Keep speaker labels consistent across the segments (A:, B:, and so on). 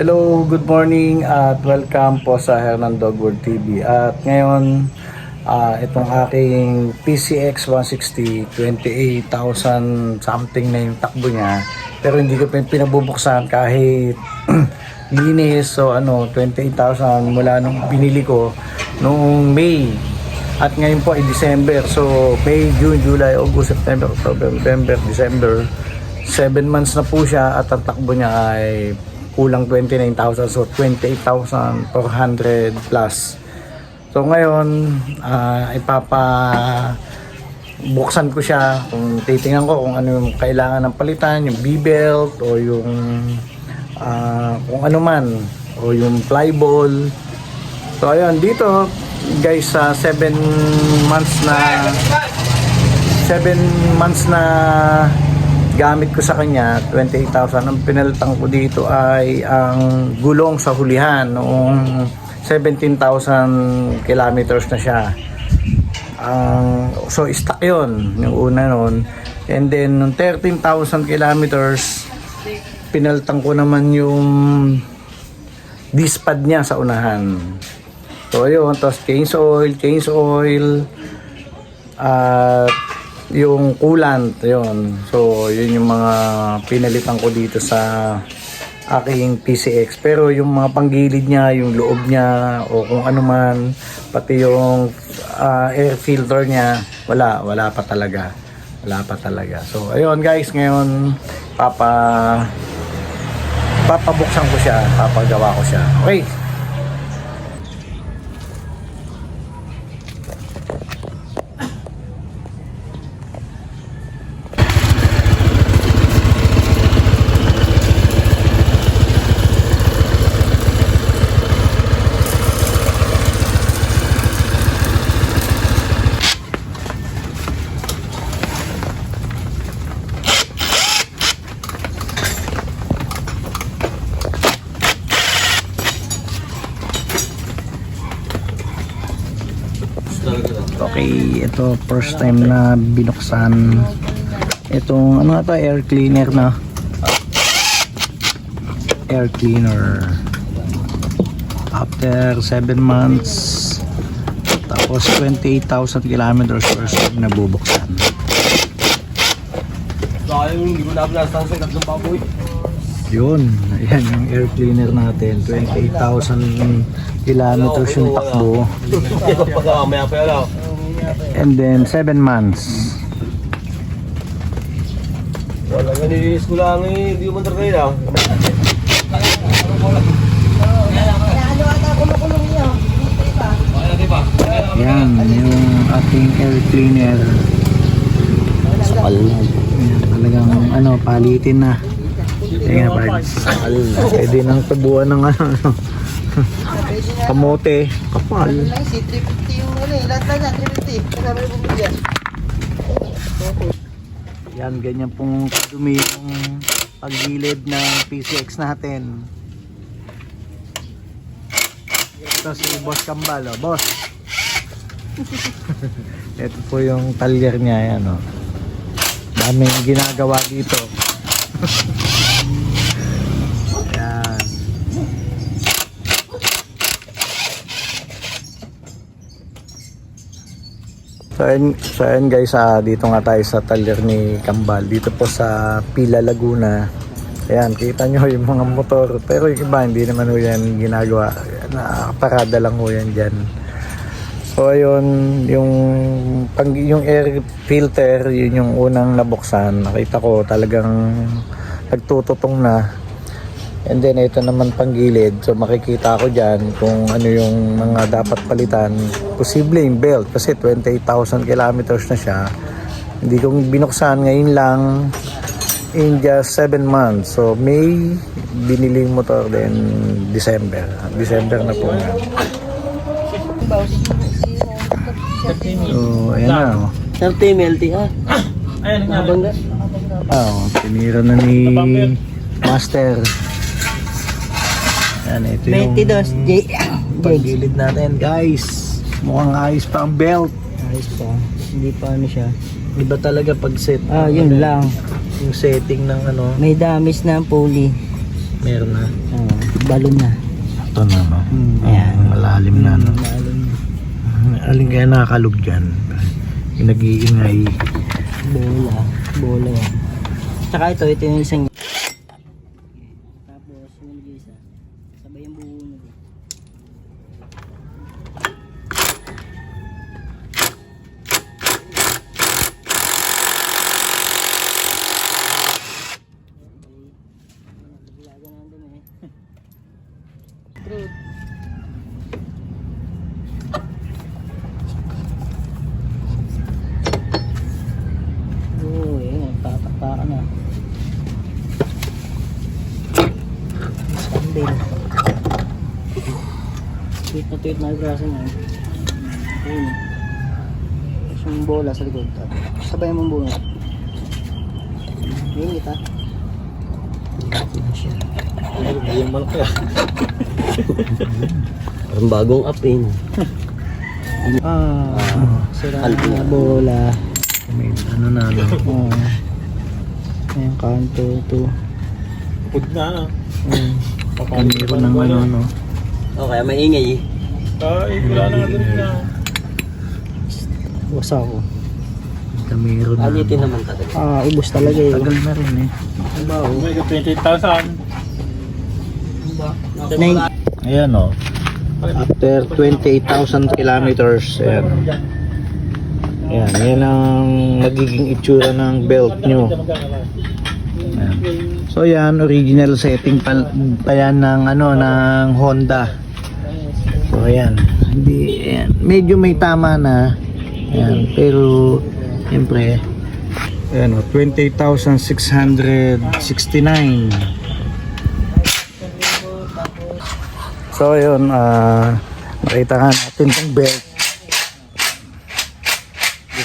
A: Hello, good morning at welcome po sa Hernan Dog World TV. At ngayon, itong aking PCX 160, 28,000 something na yung takbo niya. Pero hindi ko pinabubuksan kahit linis. So 28,000 mula nung binili ko noong May. At ngayon po ay December. So May, June, July, August, September, October, November, December. 7 months na po siya at ang takbo niya ay kulang 29,000, so 28,400 plus. So ngayon buksan ko siya, kung titingnan ko kung ano yung kailangan ng palitan, yung B-belt o yung kung ano man, o yung flyball. So ayun, dito guys, 7 months na gamit ko sa kanya, 28,000. Ang pinalitan ko dito ay ang gulong sa hulihan noong 17,000 kilometers na siya. So stock yun yung una nun. And then nung 13,000 kilometers, pinalitan ko naman yung disc pad niya sa unahan. So ayun, tapos change oil, at yung coolant, yun. So yun yung mga pinalitan ko dito sa aking PCX. Pero yung mga panggilid niya, yung loob niya, o kung ano man, pati yung air filter niya, wala pa talaga. So ayun guys, ngayon papabuksan ko siya, papagawa ko siya. Okay. Okay, ito first time na binuksan itong ano na to, air cleaner na air cleaner after 7 months, tapos 28,000 kilometers first time na bubuksan. Yun, ayan yung air cleaner natin, 28,000 kilometers yung takbo. And then 7 months.
B: Wala nga nilinis ko lang eh, hindi mo mantar kayo na.
A: Yan, yung ating air cleaner. Talagang palitin na. Tingnan pa rin. Pwede nang tabuan ng kamote, kapal. Yan, ganyan pong kadumi yung paggilid ng PCX natin. Ito si Boss Kambal, boss. Ito po yung talyer niya, yan daming ginagawa dito. Yan. So ayan guys, dito nga tayo sa talyer ni Kambal, dito po sa Pila, Laguna. Ayan, kita nyo yung mga motor, pero yung iba hindi naman ho yan ginagawa, nakaparada lang ho yan dyan. So ayun, yung air filter, yun yung unang nabuksan. Nakita ko talagang nagtututong na. And then ito naman panggilid, so makikita ko dyan kung ano yung mga dapat palitan. Posible yung belt kasi 28,000 kilometers na siya. Hindi kong binuksan ngayon lang, in just 7 months. So May binili yung motor, then December na po nga. So ayan na
B: 30 MLT
C: Ayan nga.
A: tinira na ni Master. Yan, ito yung
B: 22
A: paggilid natin guys. Mukhang ayos pa ang belt.
B: Ayos pa. Hindi pa siya.
A: Iba talaga pag set.
B: Yun lang.
A: Yung setting ng
B: May damage na ang pulley.
A: meron na.
C: balon na.
A: Ito na, no?
C: Ayan.
A: Malalim na, no?
C: Balon na.
A: Alin kaya nakakalog dyan? Yung nag-iingay.
C: Bola yan. Tsaka ito yung isang. Tapos yung isa. Sabay yung buo na din. Oo, yun. Tatakpa ka na. Sandal. Tweet na yung braso niya. Ayun. Tapos yung bola sa likod. Sabay mong bunga. Ayun kita.
B: Yung malaki ah. Parang bagong up eh.
C: Sira na bola.
A: May ano na, no?
C: Ayan, kanto to.
B: Pud na.
A: Kamiro ng ano, no?
B: O kaya maingay eh. Wala na doon na.
C: Wasa ko.
A: Kamiro na.
B: Alitin naman talaga.
C: Ubus talaga eh.
A: Tagal na rin, eh.
B: May 28,000.
A: Ayan, oh. After 28,000 kilometers, ayan. Ayan, yan ang magiging itsura ng belt nyo. Ayan. So yan, original setting pa yan ng, ano, ng Honda. So ayan, hindi, ayan. Medyo may tama na. Ayan, pero siyempre, ayan, oh, 28,669. So yun, nakita nga natin itong belt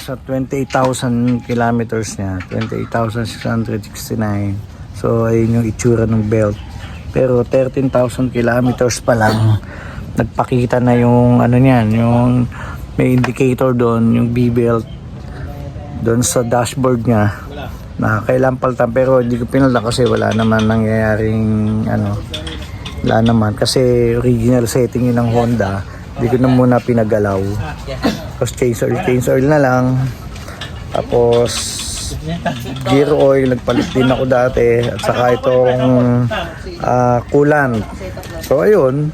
A: sa 28,000 kilometers niya, 28,669. So ayun yung itsura ng belt, pero 13,000 kilometers pa lang nagpakita na yung ano niyan, yung may indicator doon, yung B-belt doon sa dashboard niya na kailangan palitan, pero hindi ko pinalta kasi wala naman nangyayaring ano, wala naman kasi original setting yun ng Honda. Hindi ko na muna pinagalaw. Tapos change oil na lang. Tapos gear oil, nagpalit din ako dati. At saka itong coolant. So ayun,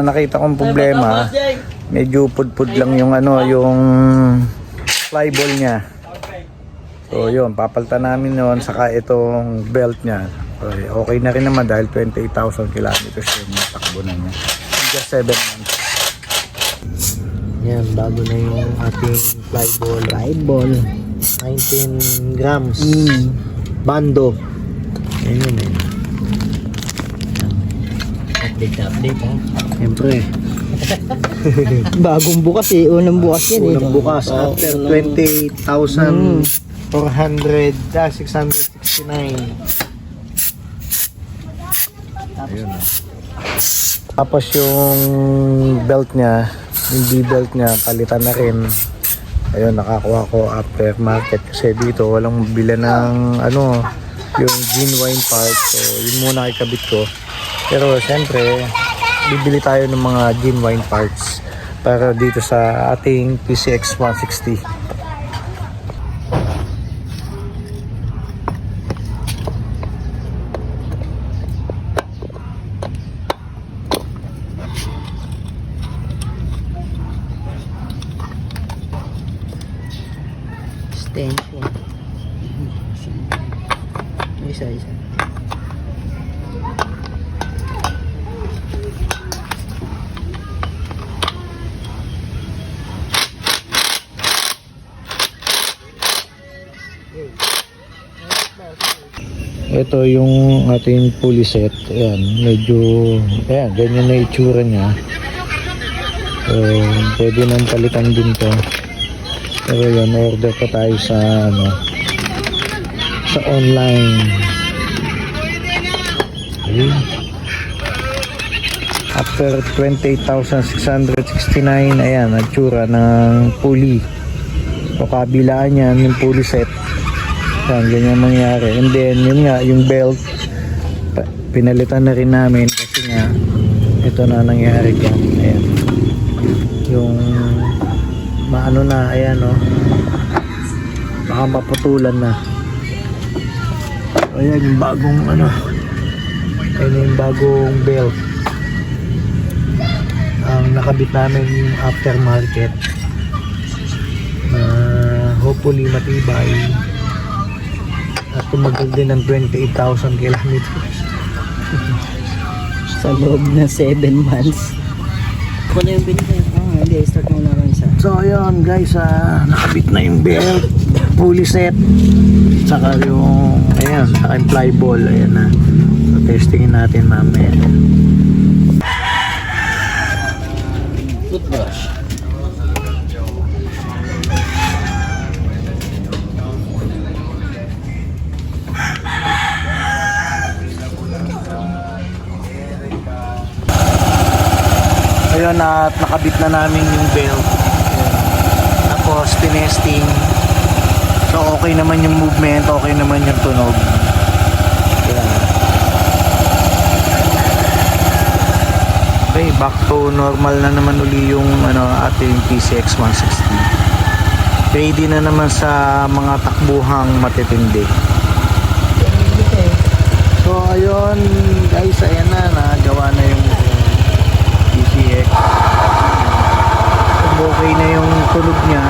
A: nakita kong problema. Medyo pudpud lang yung ano, yung flyball niya. So yun, papalitan namin yun. Saka itong belt niya. Okay na rin naman dahil 28,000 kilometers yung natakbo na niya. Just 7 months. Yan, bago na yung ating flyball. 19 grams. Bando. Ayan yun, eh.
B: Update ha.
A: Siyempre,
C: Bagong bukas eh. Unang bukas yan eh.
A: unang bukas after 28,669. Ayun, oh. Tapos yung belt niya, yung B-belt niya, palitan na rin. Ayun, nakakuha ko aftermarket kasi dito walang mabila ng ano, yung genuine part. So yun muna ikabit ko. Pero siyempre, bibili tayo ng mga genuine parts para dito sa ating PCX 160.
C: Extension. Isa.
A: Ito yung ating pulley set. Ayan, medyo ayan, ganyan na itsura niya. So, pwede nang palitan din to. Pero yun, order pa tayo sa ano, sa online. Okay. After 28,669, ayan, ang tsura ng pulley. So, kabilaan yan yung pulley set. Yan, ganyan mangyari. And then, yun nga, yung belt, pinalitan na rin namin kasi kasi nga ito na nangyari dyan. Ayan. Yung maano na, ayan o. Baka maputulan na. Ayan yung bagong ano. Ayan yung bagong belt. Ang nakabit namin yung aftermarket. Hopefully matibay. At tumagal din ng 28,000 kilometers.
C: Sa loob na 7 months. Kung na yung binigay? Hindi. Start mo na lang isa.
A: So ayun guys, nakabit na yung belt, fully set. Saka yung, ayan, saka yung fly ball, ayan na. So testingin natin mamaya.
C: Toothbrush.
A: Ayun, at nakabit na namin yung belt. Ayan. Tapos tinesting. So okay naman yung movement, okay naman yung tunog. Ayan. Okay, back to normal na naman uli yung ating PCX 160. Ready na naman sa mga takbuhang matitindi. So ayun guys, ayan na, nagawa na yung PCX. Okay na yung tunog niya.